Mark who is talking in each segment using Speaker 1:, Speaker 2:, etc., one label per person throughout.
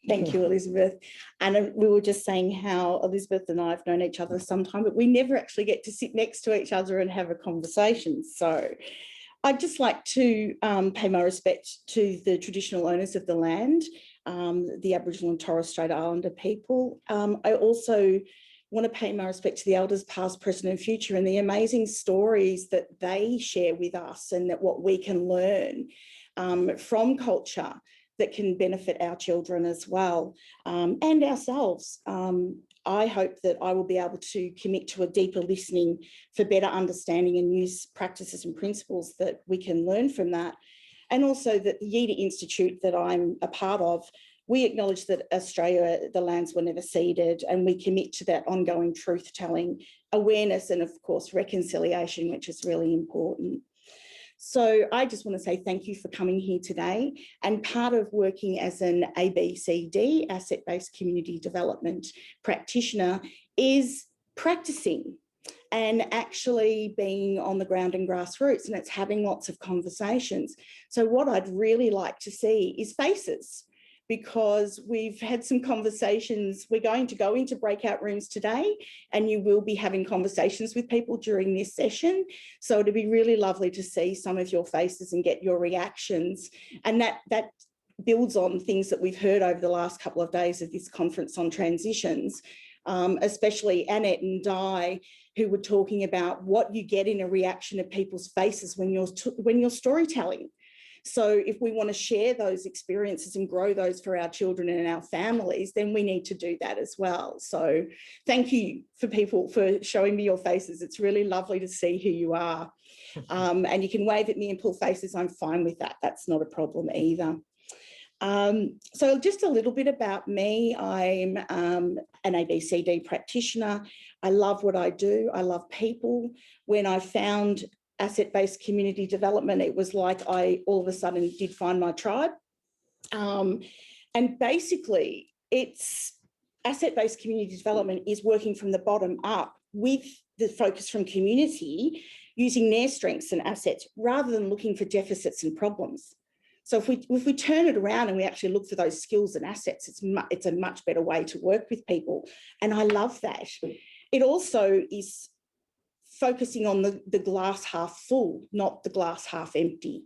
Speaker 1: Thank you, Elizabeth. And we were just saying how Elizabeth and I have known each other some time, but we never actually get to sit next to each other and have a conversation. So I'd just like to pay my respect to the traditional owners of the land, the Aboriginal and Torres Strait Islander people. I also want to pay my respect to the elders past, present and future, and the amazing stories that they share with us, and that what we can learn from culture that can benefit our children as well, and ourselves. I hope that I will be able to commit to a deeper listening for better understanding and use practices and principles that we can learn from that. And also that the Yeater Institute that I'm a part of, we acknowledge that Australia, the lands were never ceded, and we commit to that ongoing truth-telling, awareness, and of course reconciliation, which is really important. So I just want to say thank you for coming here today. And part of working as an ABCD, asset-based community development practitioner, is practicing and actually being on the ground and grassroots, and it's having lots of conversations. So what I'd really like to see is faces, because we've had some conversations. We're going to go into breakout rooms today, and you will be having conversations with people during this session. So it'd be really lovely to see some of your faces and get your reactions. And that builds on things that we've heard over the last couple of days of this conference on transitions, especially Annette and Di, who were talking about what you get in a reaction of people's faces when you're storytelling. So if we want to share those experiences and grow those for our children and our families, then we need to do that as well. So thank you for people for showing me your faces. It's really lovely to see who you are. And you can wave at me and pull faces. I'm fine with that. That's not a problem either. So just a little bit about me. I'm an ABCD practitioner. I love what I do. I love people. When I found asset-based community development, it was like I all of a sudden did find my tribe. And basically, it's asset-based community development is working from the bottom up with the focus from community, using their strengths and assets rather than looking for deficits and problems. So if we turn it around and we actually look for those skills and assets, it's a much better way to work with people. And I love that. It also is focusing on the glass half full, not the glass half empty.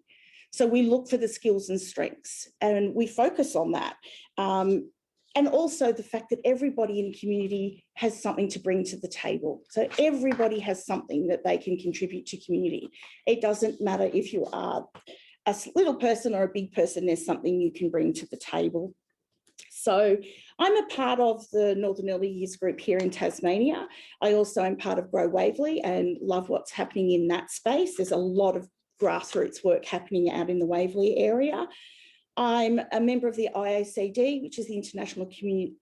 Speaker 1: So we look for the skills and strengths and we focus on that. And also the fact that everybody in the community has something to bring to the table. So everybody has something that they can contribute to community. It doesn't matter if you are a little person or a big person, there's something you can bring to the table. So I'm a part of the Northern Early Years group here in Tasmania. I also am part of Grow Waverley and love what's happening in that space. There's a lot of grassroots work happening out in the Waverley area. I'm a member of the IACD, which is the International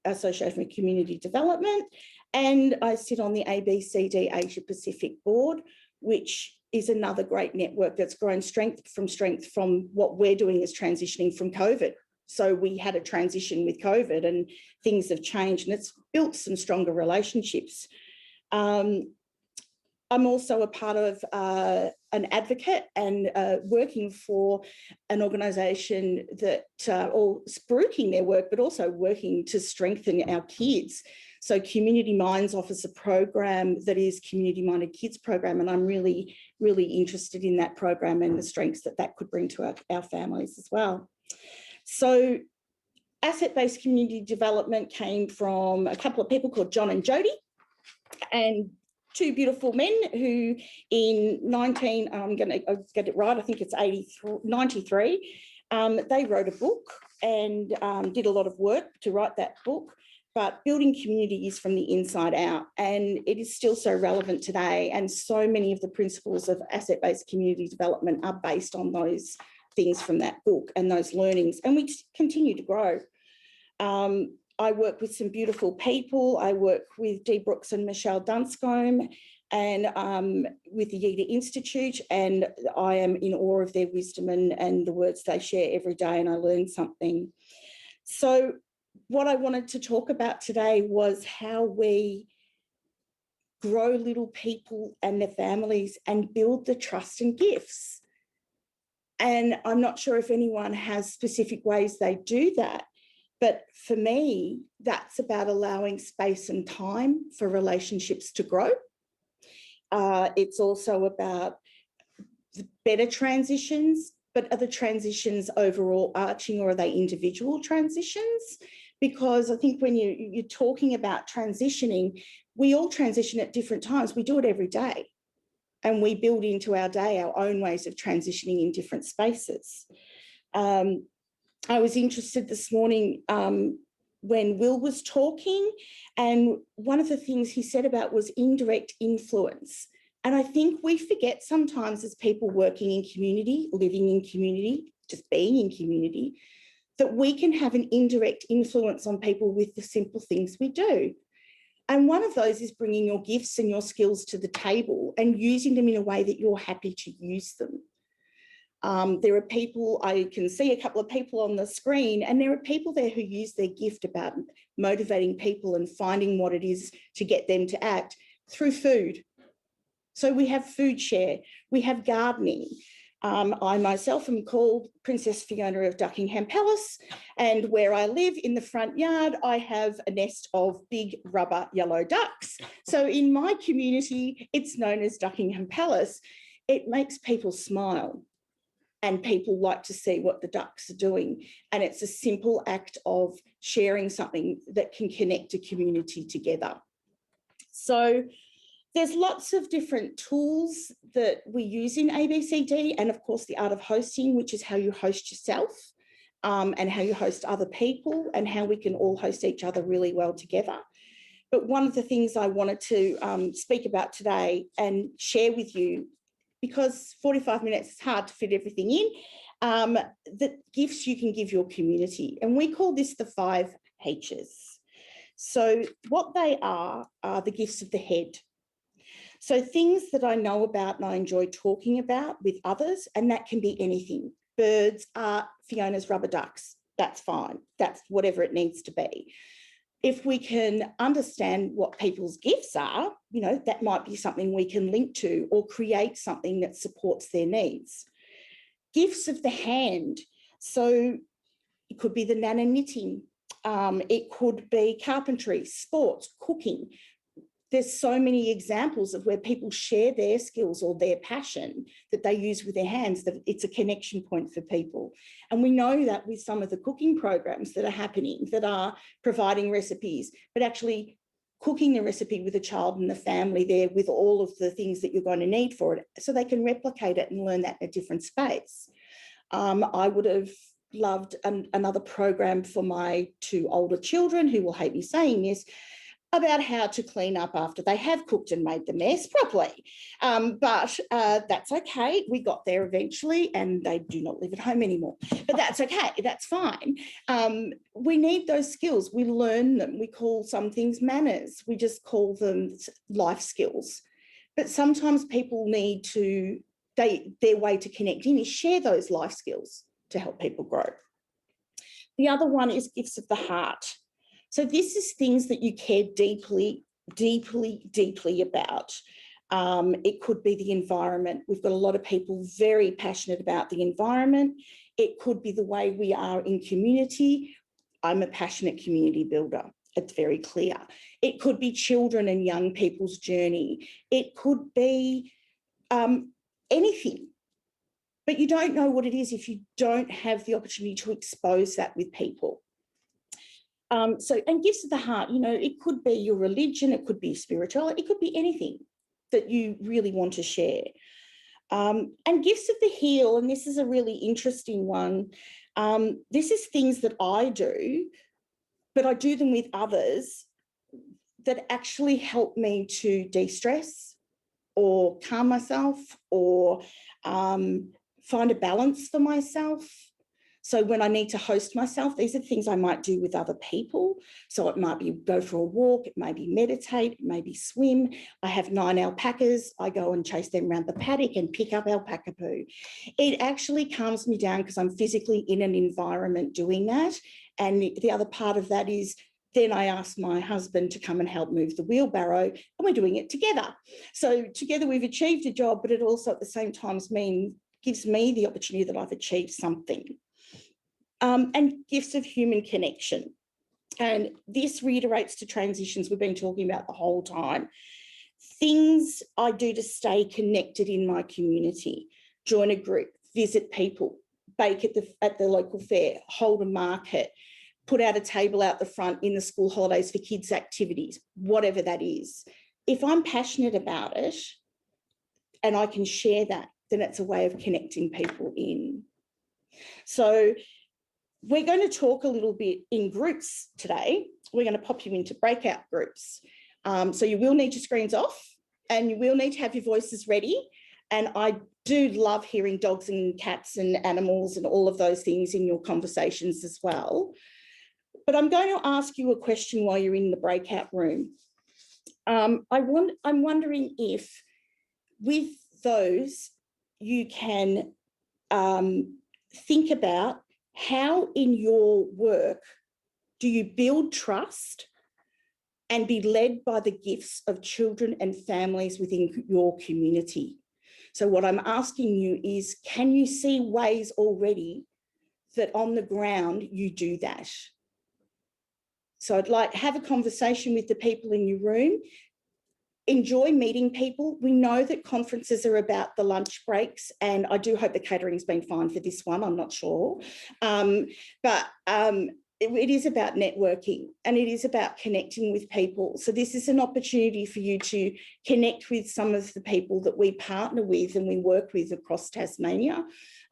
Speaker 1: Association of Community Development, and I sit on the ABCD Asia Pacific Board, which is another great network that's grown strength from what we're doing is transitioning from COVID. So we had a transition with COVID and things have changed, and it's built some stronger relationships. I'm also a part of an advocate and working for an organisation that, or spruiking their work, but also working to strengthen our kids. So Community Minds offers a program that is Community Minded Kids program, and I'm really, really interested in that program and the strengths that that could bring to our families as well. So asset-based community development came from a couple of people called John and Jody, and two beautiful men who in I'm going to get it right, I think it's 93, they wrote a book and did a lot of work to write that book. But building community is from the inside out, and it is still so relevant today. And so many of the principles of asset-based community development are based on those things from that book and those learnings, and we continue to grow. I work with some beautiful people. I work with Dee Brooks and Michelle Dunscombe and with the Yeater Institute, and I am in awe of their wisdom and the words they share every day, and I learn something. So what I wanted to talk about today was how we grow little people and their families and build the trust and gifts. And I'm not sure if anyone has specific ways they do that, But for me, that's about allowing space and time for relationships to grow. It's also about better transitions, but are the transitions overall arching, or are they individual transitions? Because I think when you're talking about transitioning, we all transition at different times. We do it every day. And we build into our day our own ways of transitioning in different spaces. I was interested this morning when Will was talking, and one of the things he said about was indirect influence. And I think we forget sometimes, as people working in community, living in community, just being in community, that we can have an indirect influence on people with the simple things we do. And one of those is bringing your gifts and your skills to the table and using them in a way that you're happy to use them. There are people, I can see a couple of people on the screen, and there are people there who use their gift about motivating people and finding what it is to get them to act through food. So we have food share, we have gardening. I myself am called Princess Fiona of Duckingham Palace, and where I live in the front yard, I have a nest of big rubber yellow ducks. So in my community, it's known as Duckingham Palace. It makes people smile, and people like to see what the ducks are doing. And it's a simple act of sharing something that can connect a community together. So there's lots of different tools that we use in ABCD, and of course the art of hosting, which is how you host yourself and how you host other people, and how we can all host each other really well together. But one of the things I wanted to speak about today and share with you, because 45 minutes is hard to fit everything in, the gifts you can give your community. And we call this the 5 H's. So what they are the gifts of the head. So things that I know about and I enjoy talking about with others, and that can be anything. Birds, art, Fiona's rubber ducks, that's fine. That's whatever it needs to be. If we can understand what people's gifts are, you know, that might be something we can link to or create something that supports their needs. Gifts of the hand. So it could be the nana knitting. It could be carpentry, sports, cooking. There's so many examples of where people share their skills or their passion that they use with their hands, that it's a connection point for people. And we know that with some of the cooking programs that are happening, that are providing recipes, but actually cooking the recipe with a child and the family there with all of the things that you're going to need for it, so they can replicate it and learn that in a different space. I would have loved another program for my 2 older children, who will hate me saying this, about how to clean up after they have cooked and made the mess properly. But that's okay. We got there eventually, and they do not live at home anymore. But that's okay. That's fine. We need those skills. We learn them. We call some things manners. We just call them life skills. But sometimes people need to, their way to connect in is share those life skills to help people grow. The other one is gifts of the heart. So this is things that you care deeply, deeply, deeply about. It could be the environment. We've got a lot of people very passionate about the environment. It could be the way we are in community. I'm a passionate community builder. It's very clear. It could be children and young people's journey. It could be anything. But you don't know what it is if you don't have the opportunity to expose that with people. And gifts of the heart, you know, it could be your religion, it could be spirituality, it could be anything that you really want to share. And gifts of the heel, and this is a really interesting one. This is things that I do, but I do them with others that actually help me to de-stress or calm myself or find a balance for myself. So when I need to host myself, these are things I might do with other people. So it might be go for a walk, it may be meditate, it may be swim. I have 9 alpacas. I go and chase them around the paddock and pick up alpaca poo. It actually calms me down because I'm physically in an environment doing that. And the other part of that is then I ask my husband to come and help move the wheelbarrow, and we're doing it together. So together we've achieved a job, but it also at the same time gives me the opportunity that I've achieved something. and gifts of human connection. And this reiterates to transitions we've been talking about the whole time. Things I do to stay connected in my community: join a group, visit people, bake at the local fair, hold a market, put out a table out the front in the school holidays for kids' activities, whatever that is. If I'm passionate about it and I can share that, then it's a way of connecting people in. So we're going to talk a little bit in groups today. We're going to pop you into breakout groups. So you will need your screens off and you will need to have your voices ready. And I do love hearing dogs and cats and animals and all of those things in your conversations as well. But I'm going to ask you a question while you're in the breakout room. I'm wondering if with those you can think about how in your work do you build trust and be led by the gifts of children and families within your community. So what I'm asking you is, can you see ways already that on the ground you do that? So I'd like to have a conversation with the people in your room. Enjoy meeting people. We know that conferences are about the lunch breaks, and I do hope the catering's been fine for this one, I'm not sure. It is about networking and it is about connecting with people. So this is an opportunity for you to connect with some of the people that we partner with and we work with across Tasmania,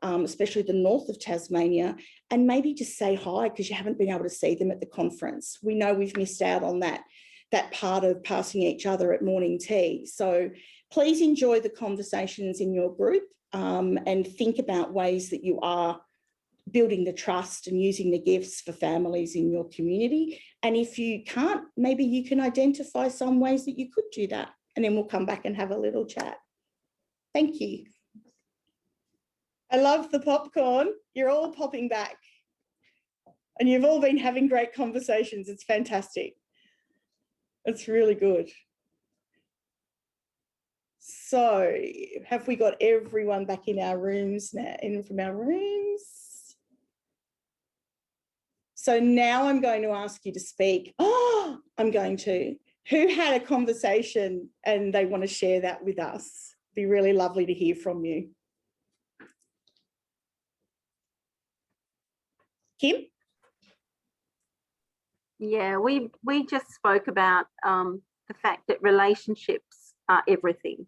Speaker 1: especially the north of Tasmania, and maybe just say hi because you haven't been able to see them at the conference. We know we've missed out on that part of passing each other at morning tea. So please enjoy the conversations in your group and think about ways that you are building the trust and using the gifts for families in your community. And if you can't, maybe you can identify some ways that you could do that. And then we'll come back and have a little chat. Thank you. I love the popcorn. You're all popping back. And you've all been having great conversations. It's fantastic. It's really good. So have we got everyone back in our rooms now, in from our rooms? So now I'm going to ask you to speak. Oh, I'm going to. Who had a conversation and they want to share that with us? It'd be really lovely to hear from you. Kim?
Speaker 2: Yeah, we just spoke about the fact that relationships are everything.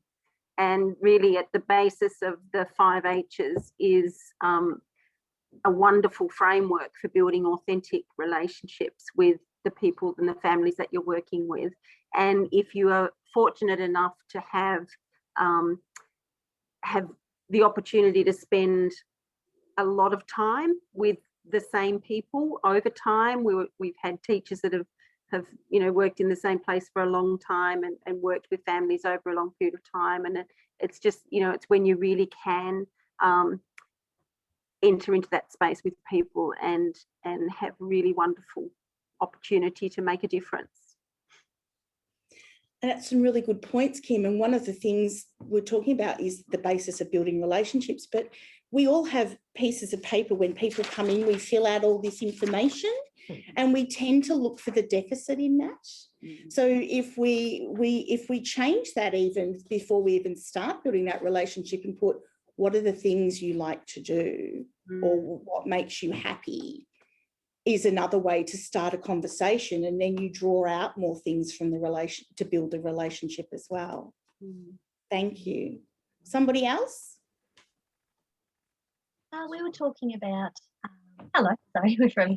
Speaker 2: And really at the basis of the 5 H's is a wonderful framework for building authentic relationships with the people and the families that you're working with. And if you are fortunate enough to have the opportunity to spend a lot of time with the same people over time, we've had teachers that have worked in the same place for a long time and worked with families over a long period of time. And it's just, it's when you really can enter into that space with people and have really wonderful opportunity to make a difference.
Speaker 1: And that's some really good points, Kim. And one of the things we're talking about is the basis of building relationships. But we all have pieces of paper. When people come in, we fill out all this information and we tend to look for the deficit in that. So if we change that even before we even start building that relationship and put, what are the things you like to do or what makes you happy, is another way to start a conversation, and then you draw out more things from the relation to build the relationship as well. Thank you. Somebody else?
Speaker 3: We were talking about, hello, sorry, we're from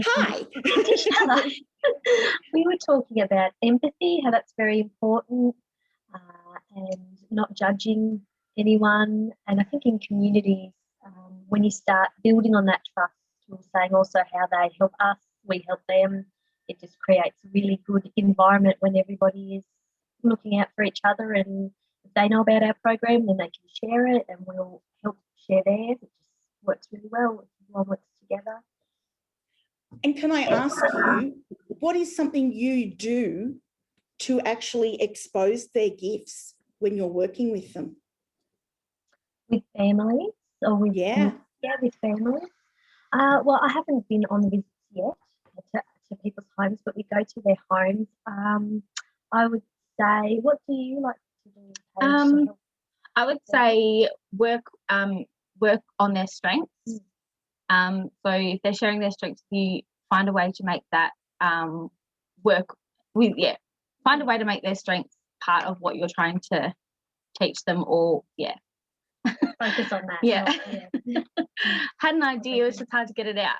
Speaker 1: Hi.
Speaker 3: each other. We were talking about empathy, how that's very important, and not judging anyone. And I think in communities, when you start building on that trust, we're saying also how they help us, we help them. It just creates a really good environment when everybody is looking out for each other, and if they know about our program, then they can share it and we'll help share theirs. It just works really well if everyone works together.
Speaker 1: And can I ask you, what is something you do to actually expose their gifts when you're working with them?
Speaker 3: With families or with
Speaker 1: with families.
Speaker 3: Well, I haven't been on visits yet to people's homes, but we go to their homes. I would say, what do you like to do, Paige, to help
Speaker 4: I would
Speaker 3: them?
Speaker 4: say work on their strengths. So if they're sharing their strengths, you find a way to make that work with, find a way to make their strengths part of what you're trying to teach them, or
Speaker 3: Focus on that.
Speaker 4: Yeah.
Speaker 3: not-
Speaker 4: had an idea, it's just hard to get it out.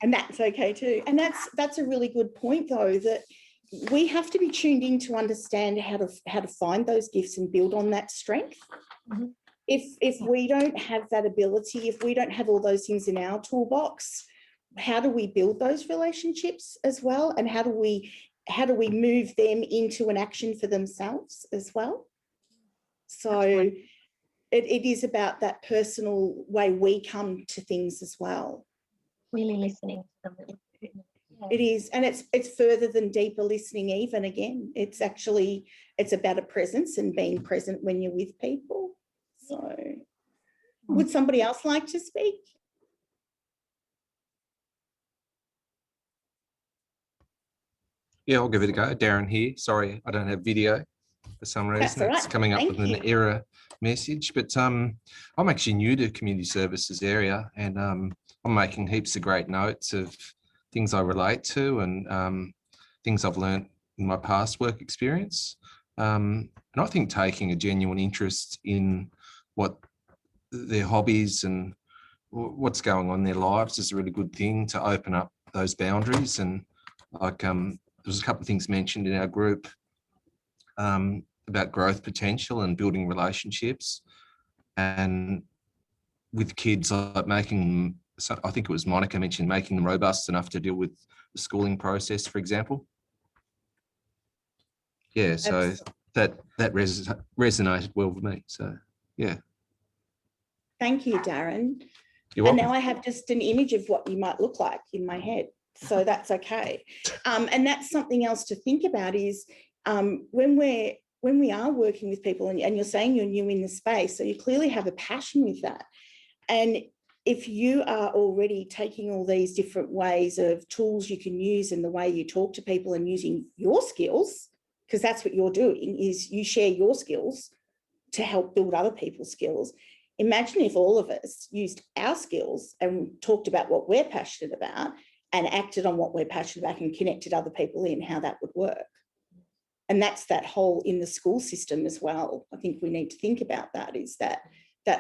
Speaker 1: And that's okay too. And that's a really good point, though, that we have to be tuned in to understand how to find those gifts and build on that strength.
Speaker 3: Mhm.
Speaker 1: If we don't have that ability, if we don't have all those things in our toolbox, how do we build those relationships as well? And how do we move them into an action for themselves as well? So it is about that personal way we come to things as well.
Speaker 3: Really listening to them.
Speaker 1: It is, and it's further than deeper listening even. Again, it's about a presence and being present when you're with people. So would somebody else like to speak?
Speaker 5: Yeah, I'll give it a go. Darren here. Sorry, I don't have video for some reason.
Speaker 1: That's all right.
Speaker 5: It's coming up
Speaker 1: Thank
Speaker 5: with
Speaker 1: you.
Speaker 5: an error message. But I'm actually new to community services area, and I'm making heaps of great notes of things I relate to and things I've learned in my past work experience. And I think taking a genuine interest in what their hobbies and what's going on in their lives is a really good thing to open up those boundaries. And like there's a couple of things mentioned in our group about growth potential and building relationships, and with kids, like making them, so I think it was Monica mentioned, making them robust enough to deal with the schooling process, for example. Yeah, so that resonated well with me. So yeah.
Speaker 1: Thank you, Darren.
Speaker 5: You're
Speaker 1: And
Speaker 5: welcome.
Speaker 1: now I have just an image of what you might look like in my head. So that's okay. And that's something else to think about is when we are working with people, and you're saying you're new in the space, so you clearly have a passion with that. And if you are already taking all these different ways of tools you can use in the way you talk to people and using your skills, because that's what you're doing, is you share your skills to help build other people's skills. Imagine if all of us used our skills and talked about what we're passionate about and acted on what we're passionate about and connected other people in, how that would work. And that's that whole in the school system as well. I think we need to think about that, is that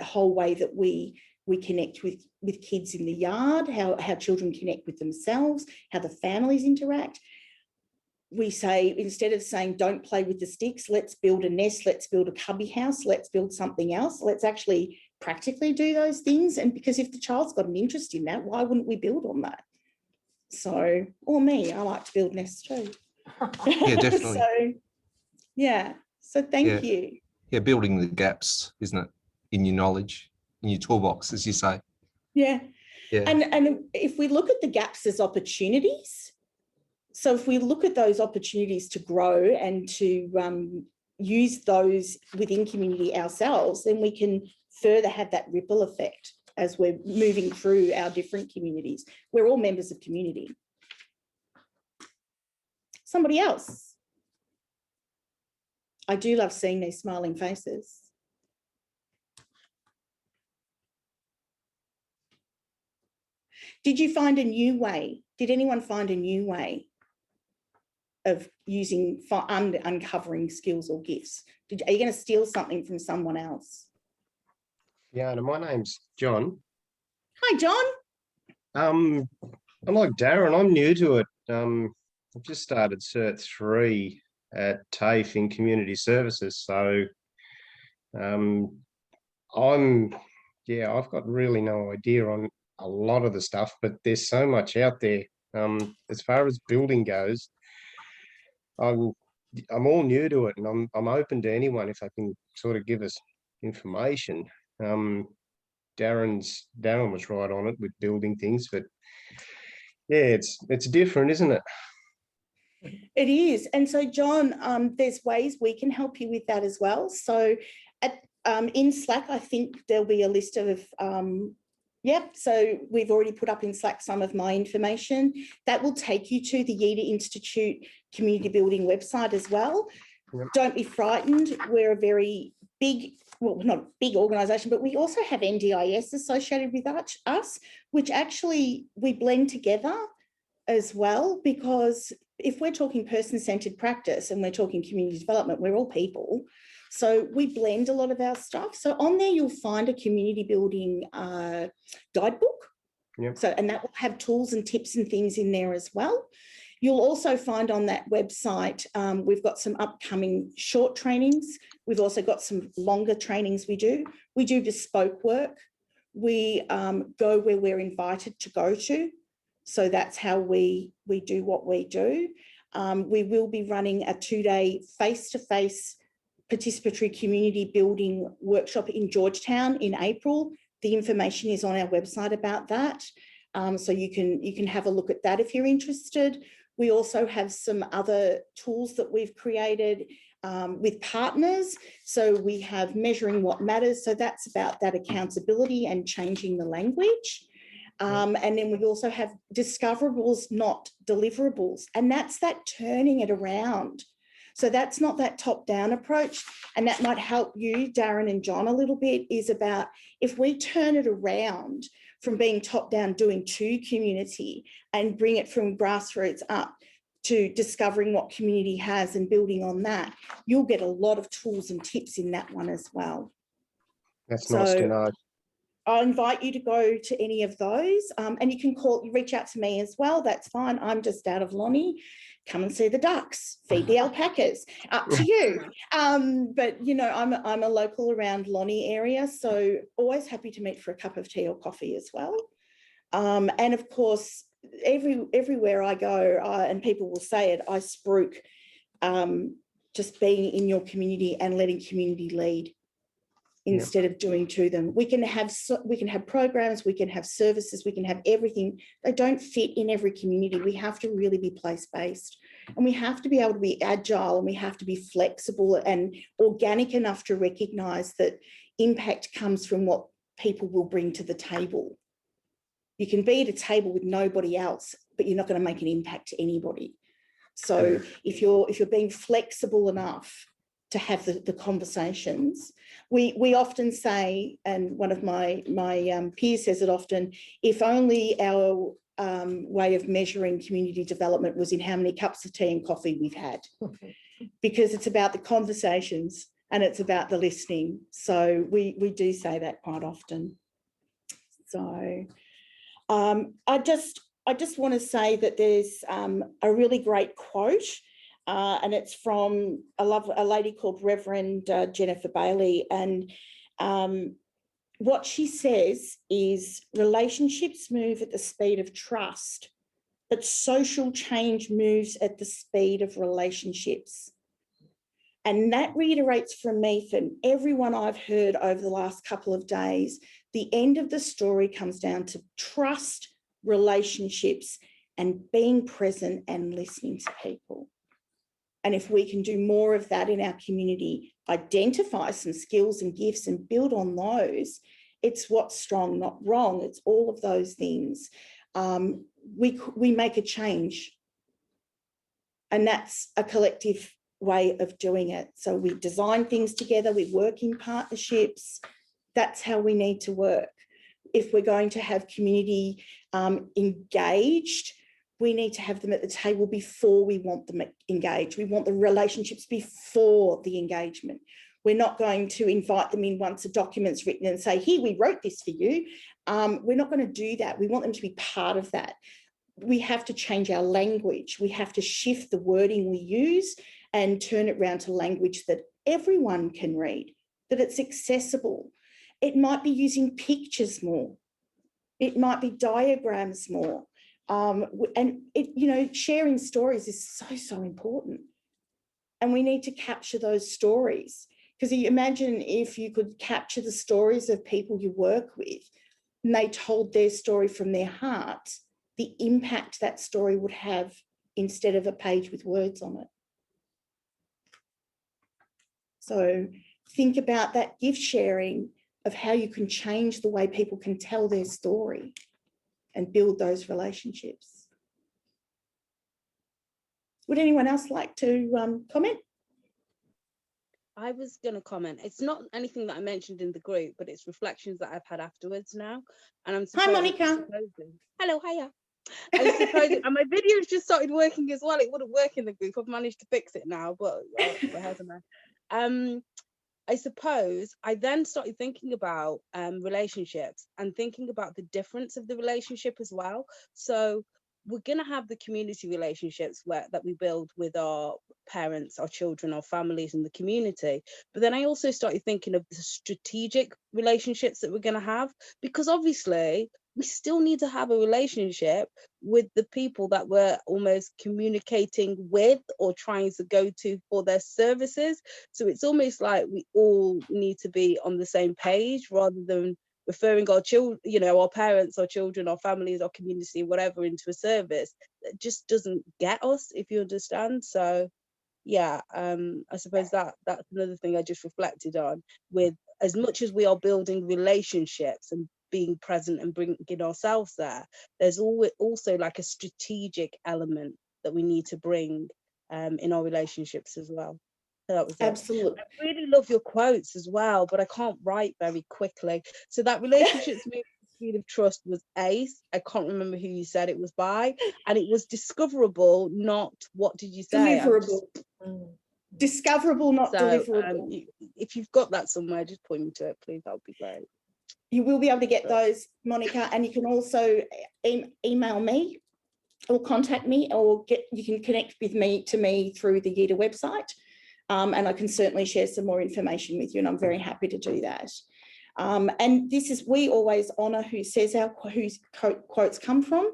Speaker 1: whole way that we connect with kids in the yard, how children connect with themselves, how the families interact. We say, instead of saying, don't play with the sticks, let's build a nest, let's build a cubby house, let's build something else. Let's actually practically do those things. And because if the child's got an interest in that, why wouldn't we build on that? So, or me, I like to build nests too.
Speaker 5: Yeah, definitely.
Speaker 1: So thank you.
Speaker 5: Yeah, building the gaps, isn't it, in your knowledge, in your toolbox, as you say.
Speaker 1: Yeah.
Speaker 5: Yeah.
Speaker 1: And if we look at the gaps as opportunities, so if we look at those opportunities to grow and to use those within community ourselves, then we can further have that ripple effect as we're moving through our different communities. We're all members of community. Somebody else? I do love seeing these smiling faces. Did you find a new way? Did anyone find a new way of uncovering skills or gifts? Are you going to steal something from someone else?
Speaker 6: Fiona, my name's John.
Speaker 1: Hi, John.
Speaker 6: I'm like Darren, I'm new to it. I've just started Cert 3 at TAFE in community services. So I've got really no idea on a lot of the stuff, but there's so much out there. As far as building goes, I'm all new to it, and I'm open to anyone if they can sort of give us information. Darren was right on it with building things, but yeah, it's different, isn't it?
Speaker 1: It is. And so, John, there's ways we can help you with that as well. So in Slack, I think there'll be a list of Yep, so we've already put up in Slack some of my information. That will take you to the Yeater Institute community building website as well.
Speaker 6: Yep.
Speaker 1: Don't be frightened. We're a very big, well, not a big organisation, but we also have NDIS associated with us, which actually we blend together as well, because if we're talking person-centred practice and we're talking community development, we're all people. So we blend a lot of our stuff. So on there, you'll find a community building guidebook.
Speaker 6: Yep.
Speaker 1: So, and that will have tools and tips and things in there as well. You'll also find on that website, we've got some upcoming short trainings. We've also got some longer trainings we do. We do bespoke work. We go where we're invited to go to. So that's how we do what we do. We will be running a 2-day face-to-face participatory community building workshop in Georgetown in April. The information is on our website about that. So you can have a look at that if you're interested. We also have some other tools that we've created with partners. So we have measuring what matters. So that's about that accountability and changing the language. And then we also have discoverables, not deliverables. And that's that turning it around. So that's not that top-down approach. And that might help you, Darren and John, a little bit, is about if we turn it around from being top-down, doing to community, and bring it from grassroots up to discovering what community has and building on that, you'll get a lot of tools and tips in that one as well.
Speaker 6: That's nice to know.
Speaker 1: I invite you to go to any of those, and you can reach out to me as well. That's fine. I'm just out of Lonnie. Come and see the ducks, feed the alpacas, up to you. But, you know, I'm a local around Lonnie area, so always happy to meet for a cup of tea or coffee as well. And of course, everywhere I go, and people will say it, I spruik just being in your community and letting community lead instead of doing to them. We can have programs, we can have services, we can have everything. They don't fit in every community. We have to really be place-based, and we have to be able to be agile, and we have to be flexible and organic enough to recognise that impact comes from what people will bring to the table. You can be at a table with nobody else, but you're not going to make an impact to anybody. So if you're being flexible enough to have the conversations, we often say, and one of my peers says it often, if only our way of measuring community development was in how many cups of tea and coffee we've had, because it's about the conversations and it's about the listening. So we do say that quite often. So I just want to say that there's a really great quote, and it's from a lady called Reverend Jennifer Bailey. And what she says is, relationships move at the speed of trust, but social change moves at the speed of relationships. And that reiterates from me, from everyone I've heard over the last couple of days, the end of the story comes down to trust, relationships, and being present and listening to people. And if we can do more of that in our community, identify some skills and gifts and build on those, it's what's strong, not wrong. It's all of those things. We make a change. And that's a collective way of doing it. So we design things together, we work in partnerships. That's how we need to work. If we're going to have community engaged, we need to have them at the table before we want them engaged. We want the relationships before the engagement. We're not going to invite them in once a document's written and say, here, we wrote this for you. We're not going to do that. We want them to be part of that. We have to change our language. We have to shift the wording we use and turn it around to language that everyone can read, that it's accessible. It might be using pictures more. It might be diagrams more. And sharing stories is so important. And we need to capture those stories, because you imagine if you could capture the stories of people you work with and they told their story from their heart, the impact that story would have instead of a page with words on it. So think about that gift sharing. of how you can change the way people can tell their story and build those relationships. Would anyone else like to comment?
Speaker 7: I was going to comment. It's not anything that I mentioned in the group, but it's reflections that I've had afterwards now. And I'm
Speaker 1: Hi, Monica.
Speaker 7: Hello, hiya. I'm supposing, and my video's just started working as well. It wouldn't work in the group. I've managed to fix it now, but how do I suppose I then started thinking about relationships and thinking about the difference of the relationship as well. So we're going to have the community relationships that we build with our parents, our children, our families, and the community. But then I also started thinking of the strategic relationships that we're going to have, because obviously we still need to have a relationship with the people that we're almost communicating with or trying to go to for their services. So it's almost like we all need to be on the same page, rather than referring our children, you know, our parents, our children, our families, our community, whatever, into a service that just doesn't get us, if you understand. So yeah, I suppose that's another thing I just reflected on, with as much as we are building relationships and being present and bringing ourselves there, there's also like a strategic element that we need to bring in our relationships as well. So that was it.
Speaker 1: Absolutely.
Speaker 7: I really love your quotes as well, but I can't write very quickly. So that relationships made the speed of trust was ace. I can't remember who you said it was by, and it was discoverable, not, what did you say?
Speaker 1: Deliverable. Discoverable, not deliverable.
Speaker 7: If you've got that somewhere, just point me to it, please. That would be great.
Speaker 1: You will be able to get those, Monica, and you can also email me or contact me, or you can connect with me through the YITA website, and I can certainly share some more information with you, and I'm very happy to do that. And we always honour whose quotes come from,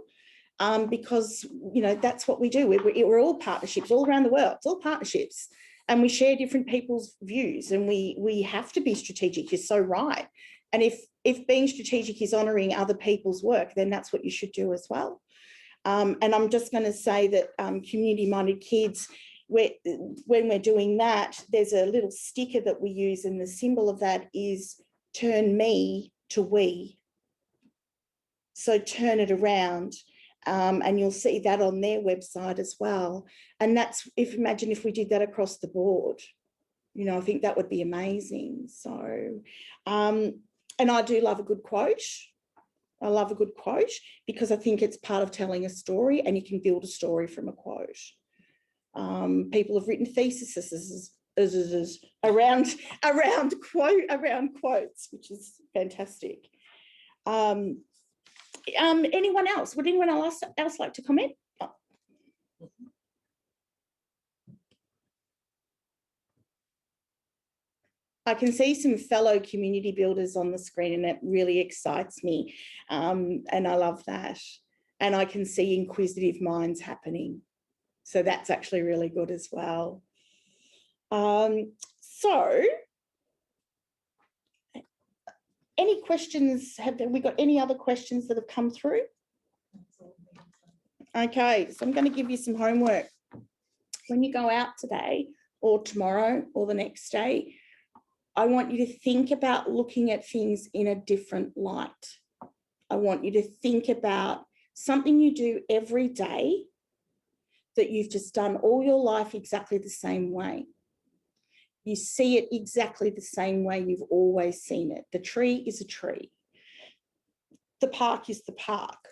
Speaker 1: because, you know, that's what we do. We're all partnerships all around the world. It's all partnerships, and we share different people's views, and we have to be strategic. You're so right. And if being strategic is honouring other people's work, then that's what you should do as well. And I'm just going to say that community-minded kids, when we're doing that, there's a little sticker that we use, and the symbol of that is turn me to we. So turn it around, and you'll see that on their website as well. And that's, imagine if we did that across the board, you know, I think that would be amazing. So, and I do love a good quote. I love a good quote because I think it's part of telling a story, and you can build a story from a quote. People have written theses around quotes, which is fantastic. Anyone else? Would anyone else like to comment? I can see some fellow community builders on the screen, and it really excites me. And I love that. And I can see inquisitive minds happening. So that's actually really good as well. So any questions? Have we got any other questions that have come through? Okay, so I'm going to give you some homework. When you go out today or tomorrow or the next day, I want you to think about looking at things in a different light. I want you to think about something you do every day that you've just done all your life exactly the same way. You see it exactly the same way you've always seen it. The tree is a tree. The park is the park.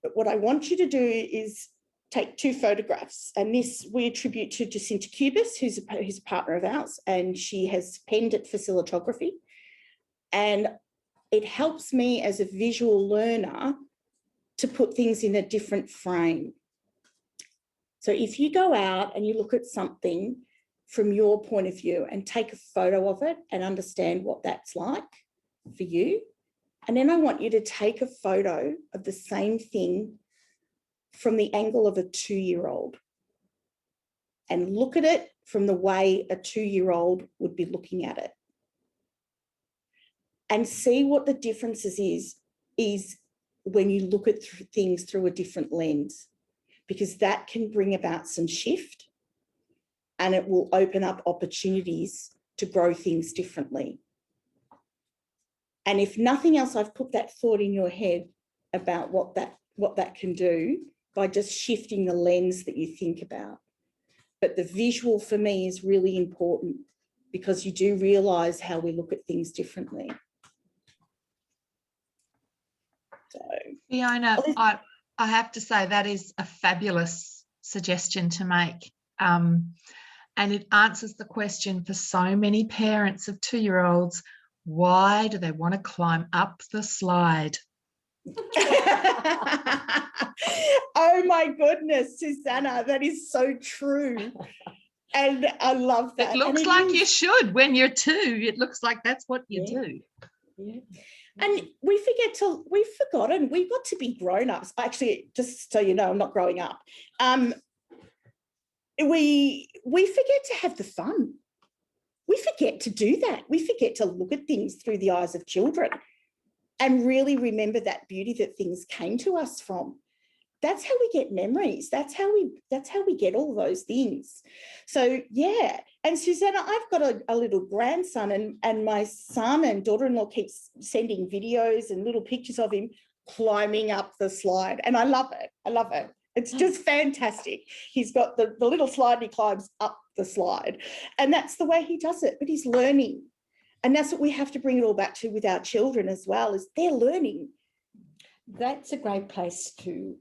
Speaker 1: But what I want you to do is take 2 photographs, and this we attribute to Jacinta Cubis, who's a partner of ours, and she has penned it for facilitography. And it helps me as a visual learner to put things in a different frame. So if you go out and you look at something from your point of view and take a photo of it and understand what that's like for you, and then I want you to take a photo of the same thing from the angle of a 2-year-old and look at it from the way a 2-year-old would be looking at it, and see what the differences is when you look at things through a different lens, because that can bring about some shift, and it will open up opportunities to grow things differently. And if nothing else, I've put that thought in your head about what that can do by just shifting the lens that you think about. But the visual for me is really important because you do realise how we look at things differently. So,
Speaker 8: Fiona, I have to say that is a fabulous suggestion to make. And it answers the question for so many parents of 2-year-olds, why do they want to climb up the slide?
Speaker 1: oh my goodness, Susanna, that is so true. And I love that.
Speaker 8: It looks like you should when you're 2. It looks like that's what you do.
Speaker 1: Yeah. And we've forgotten, we've got to be grown-ups. Actually, just so you know, I'm not growing up. We forget to have the fun. We forget to do that. We forget to look at things through the eyes of children and really remember that beauty that things came to us from. That's how we get memories. That's how we get all those things. So yeah. And Susanna, I've got a little grandson, and my son and daughter-in-law keeps sending videos and little pictures of him climbing up the slide. And I love it. I love it. It's just fantastic. He's got the little slide and he climbs up the slide. And that's the way he does it. But he's learning. And that's what we have to bring it all back to with our children as well, is they're learning.
Speaker 9: That's a great place to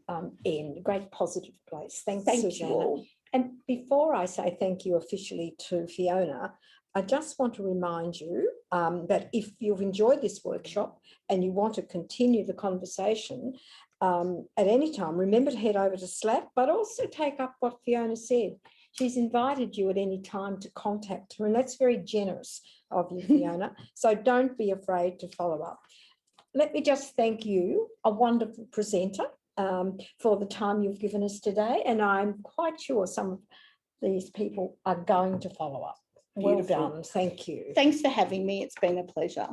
Speaker 9: end, a great positive place. Thank
Speaker 1: you
Speaker 9: Susanna.
Speaker 1: all.
Speaker 9: And before I say thank you officially to Fiona, I just want to remind you that if you've enjoyed this workshop and you want to continue the conversation at any time, remember to head over to Slack, but also take up what Fiona said. She's invited you at any time to contact her, and that's very generous of you, Fiona. So don't be afraid to follow up. Let me just thank you, a wonderful presenter, for the time you've given us today. And I'm quite sure some of these people are going to follow up. Well
Speaker 1: Beautiful.
Speaker 9: done. Thank you.
Speaker 1: Thanks for having me. It's been a pleasure.